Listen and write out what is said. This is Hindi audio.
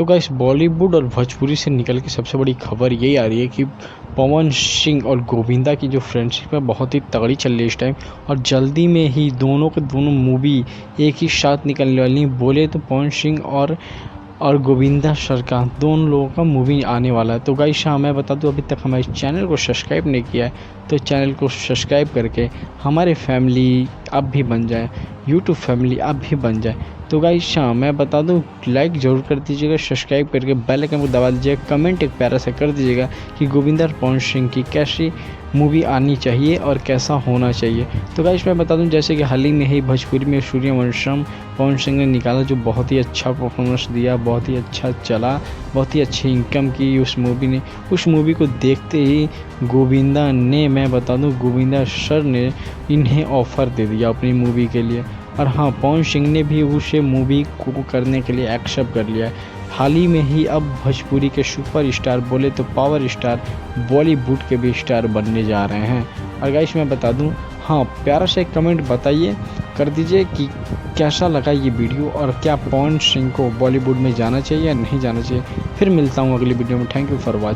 तो गाइस बॉलीवुड और भोजपुरी से निकल के सबसे बड़ी खबर यही आ रही है कि पवन सिंह और गोविंदा की जो फ्रेंडशिप है बहुत ही तगड़ी चल रही है इस टाइम। और जल्दी में ही दोनों के दोनों मूवी एक ही साथ निकलने वाली हैं। बोले तो पवन सिंह और गोविंदा सर का दोनों लोगों का मूवी आने वाला है। तो गाइस हाँ, मैं बता दूं, अभी तक हमारे चैनल को सब्सक्राइब नहीं किया है तो चैनल को सब्सक्राइब करके हमारे फैमिली आप भी बन जाए, यूट्यूब फैमिली आप भी बन जाए। तो गाइस हाँ, मैं बता दूं, लाइक ज़रूर कर दीजिएगा, सब्सक्राइब करके बेल आइकन को दबा दीजिएगा, कमेंट एक प्यारा सा कर दीजिएगा कि गोविंदा और पवन सिंह की कैसी मूवी आनी चाहिए और कैसा होना चाहिए। तो गाइस मैं बता दूं, जैसे कि हाल ही में ही भोजपुरी में सूर्यवंशम पवन सिंह ने निकाला, जो बहुत ही अच्छा परफॉर्मेंस दिया, बहुत ही अच्छा चला, बहुत ही अच्छी इनकम की उस मूवी ने। उस मूवी को देखते ही गोविंदा ने, मैं बता दूं, गोविंदा सर ने इन्हें ऑफ़र दे दिया अपनी मूवी के लिए। और हाँ, पवन सिंह ने भी उस मूवी को करने के लिए एक्सेप्ट कर लिया है। हाल ही में ही अब भोजपुरी के सुपर स्टार, बोले तो पावर स्टार, बॉलीवुड के भी स्टार बनने जा रहे हैं। और गाइस मैं बता दूं, हाँ, प्यारा से एक कमेंट बताइए, कर दीजिए कि कैसा लगा ये वीडियो और क्या पवन सिंह को बॉलीवुड में जाना चाहिए या नहीं जाना चाहिए। फिर मिलता हूँ अगली वीडियो में। Thank you for watching.